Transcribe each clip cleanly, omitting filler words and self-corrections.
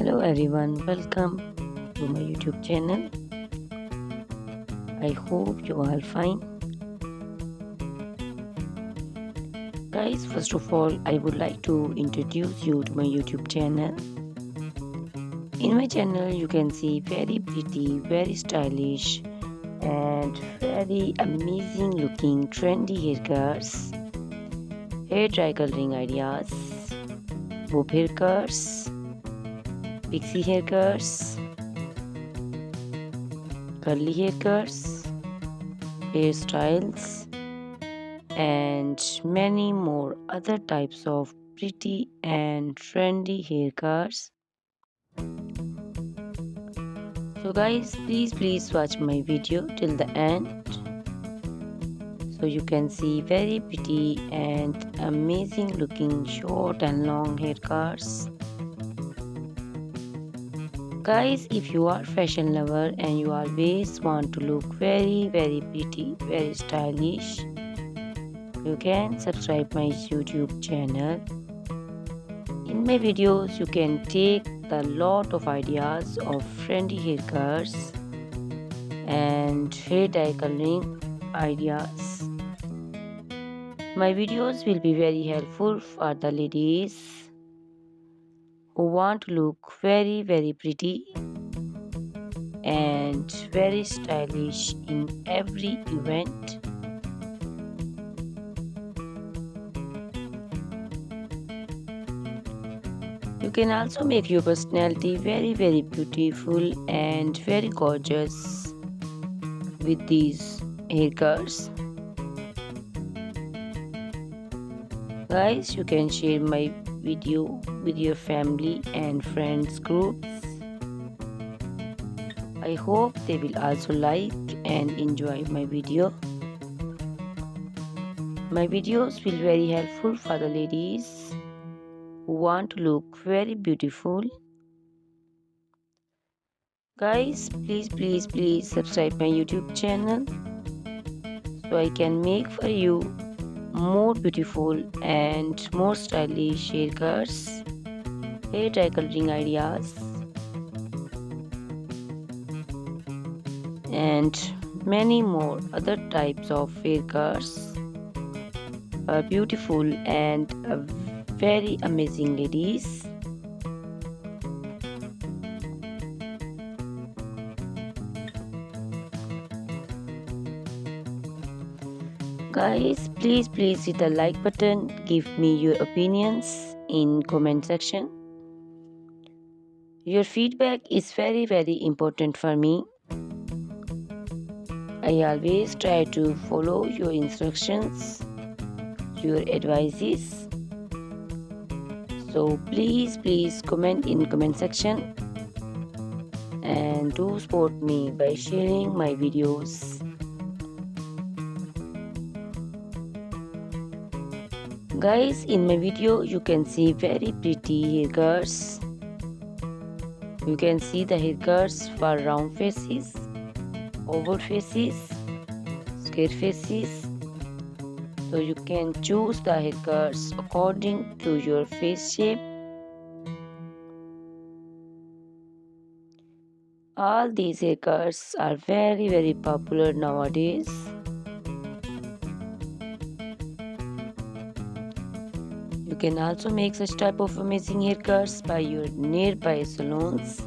Hello everyone, welcome to my YouTube channel. I hope you are fine. Guys, first of all, I would like to introduce you to my YouTube channel. In my channel, you can see very pretty, very stylish and very amazing looking trendy haircuts, hair dry coloring ideas, bob haircuts, pixie haircuts, curly haircuts, hairstyles, and many more other types of pretty and trendy haircuts. So guys, please watch my video till the end so you can see very pretty and amazing looking short and long haircuts. Guys, if you are fashion lover and you always want to look very pretty, very stylish, you can subscribe my YouTube channel. In my videos, you can take a lot of ideas of trendy haircuts and hair dye coloring ideas. My videos will be very helpful for the ladies who want to look very pretty and very stylish in every event. You can also make your personality very beautiful and very gorgeous with these haircuts. Guys, you can share my video with your family and friends groups. I hope they will also like and enjoy my video. My videos will be very helpful for the ladies who want to look very beautiful. Guys, please subscribe my YouTube channel so I can make for you more beautiful and more stylish haircuts, hair dye coloring ideas, and many more other types of haircuts for beautiful and very amazing ladies. Guys, please hit the like button. Give me your opinions in comment section. Your feedback is very important for me. I always try to follow your instructions, your advices. So please comment in comment section and do support me by sharing my videos. Guys, in my video you can see very pretty haircuts. You can see the haircuts for round faces, oval faces, square faces. So you can choose the haircuts according to your face shape. All these haircuts are very popular nowadays. You can also make such type of amazing haircuts by your nearby salons.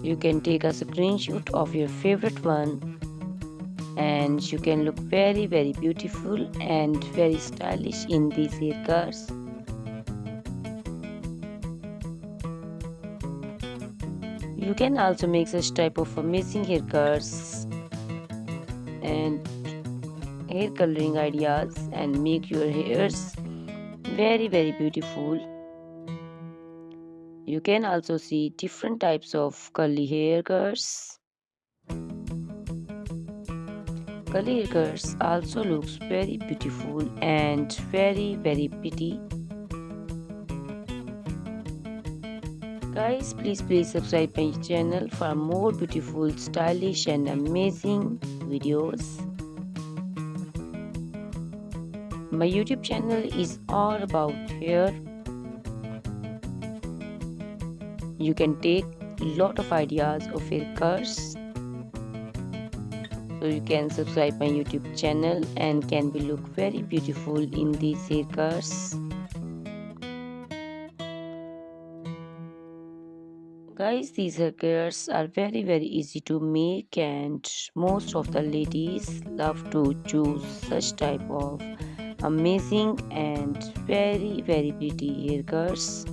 You can take a screenshot of your favorite one and you can look very beautiful and very stylish in these haircuts. You can also make such type of amazing haircuts and hair coloring ideas and make your hairs very beautiful. You can also see different types of curly haircuts. Curly haircuts also looks very beautiful and very pretty. Guys, please subscribe my channel for more beautiful, stylish and amazing videos. My YouTube channel is all about hair. you can take lot of ideas of haircuts. So you can subscribe my YouTube channel and can be look very beautiful in these haircuts. Guys, these haircuts are very easy to make, and most of the ladies love to choose such type of amazing and very pretty haircuts.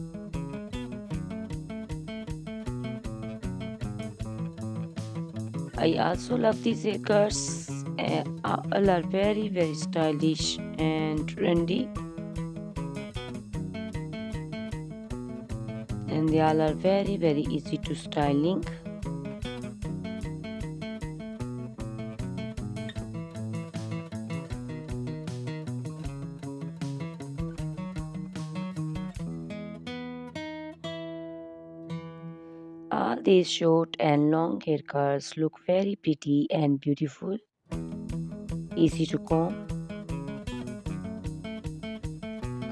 I also love these haircuts. All are very stylish and trendy, and they all are very easy to styling. All these short and long haircuts look very pretty and beautiful, easy to comb.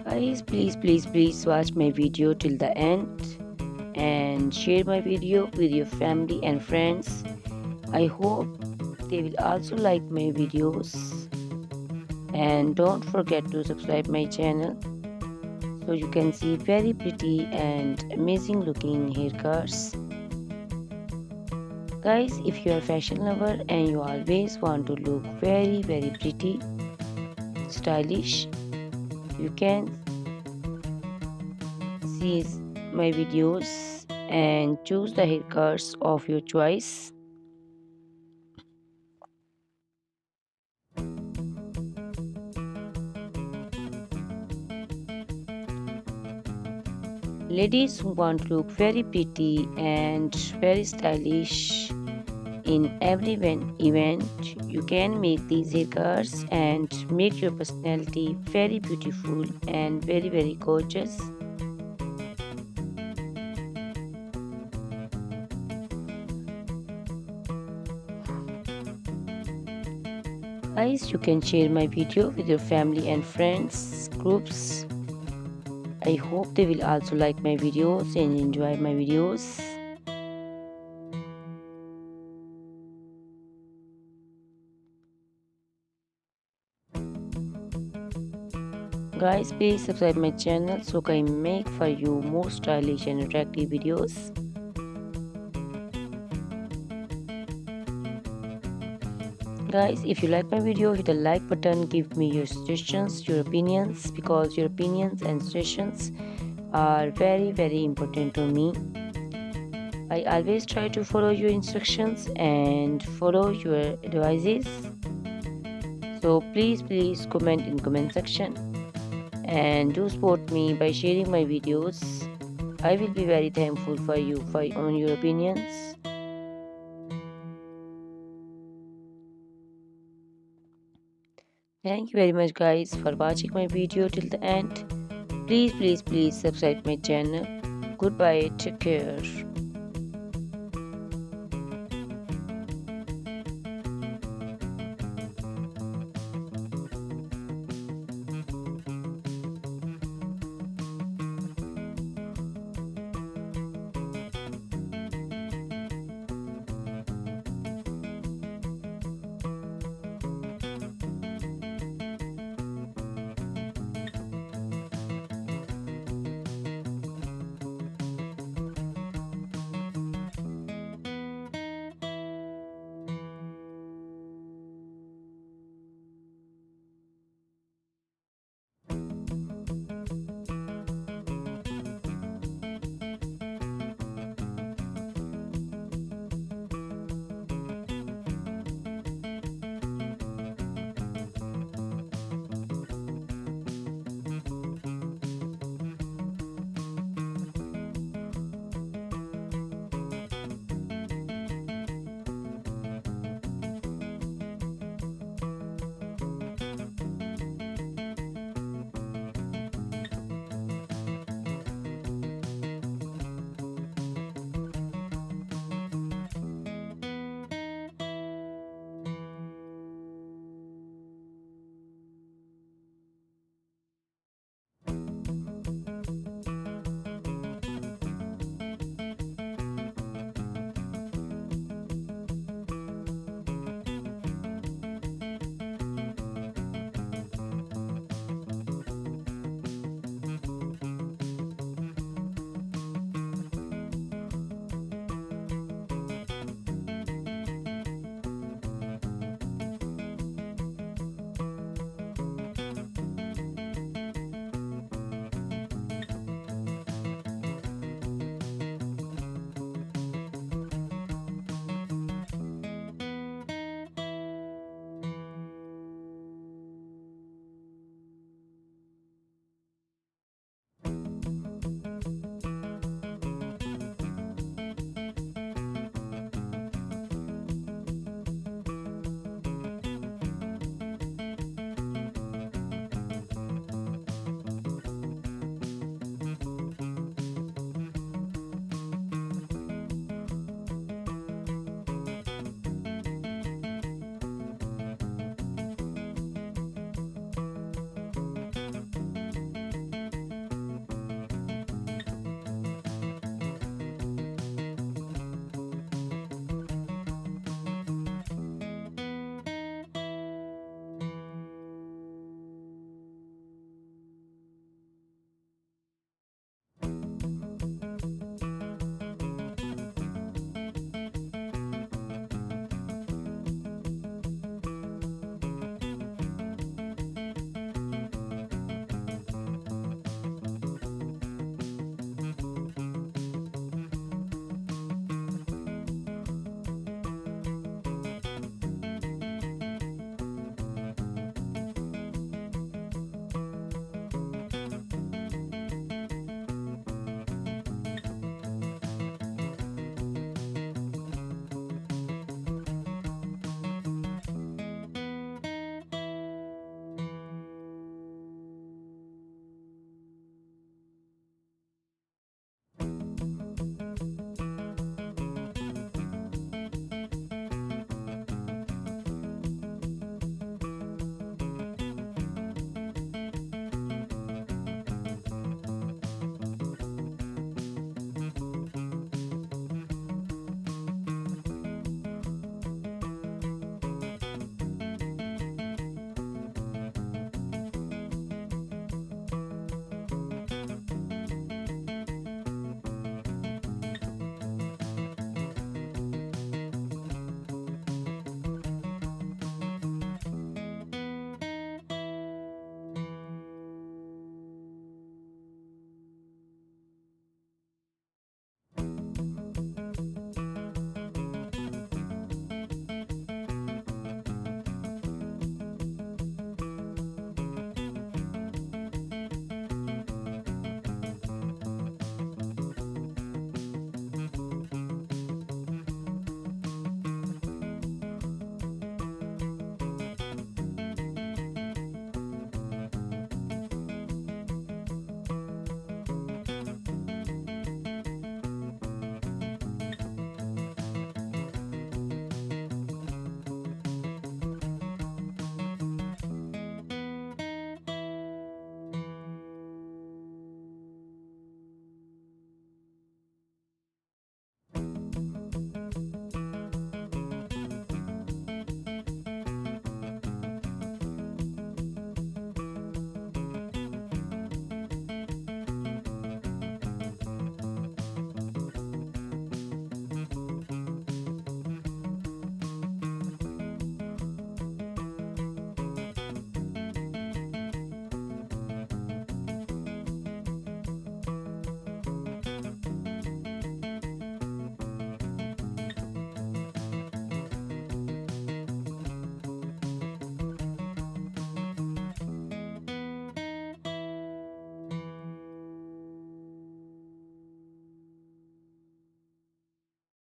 Guys, please watch my video till the end and share my video with your family and friends. I hope they will also like my videos, and don't forget to subscribe my channel so you can see very pretty and amazing looking haircuts. Guys, if you are a fashion lover and you always want to look very pretty, stylish, you can see my videos and choose the haircuts of your choice. Ladies who want to look very pretty and very stylish in every event, you can make these haircuts and make your personality very beautiful and very gorgeous. Guys, you can share my video with your family and friends groups. I hope they will also like my videos and enjoy my videos. Guys, please subscribe my channel so I can make for you more stylish and attractive videos. Guys, if you like my video, hit the like button, give me your suggestions, your opinions, because your opinions and suggestions are very important to me. I always try to follow your instructions and follow your advices. So please comment in comment section and do support me by sharing my videos. I will be very thankful for you on your opinions. Thank you very much guys for watching my video till the end. Please subscribe my channel. Goodbye, take care.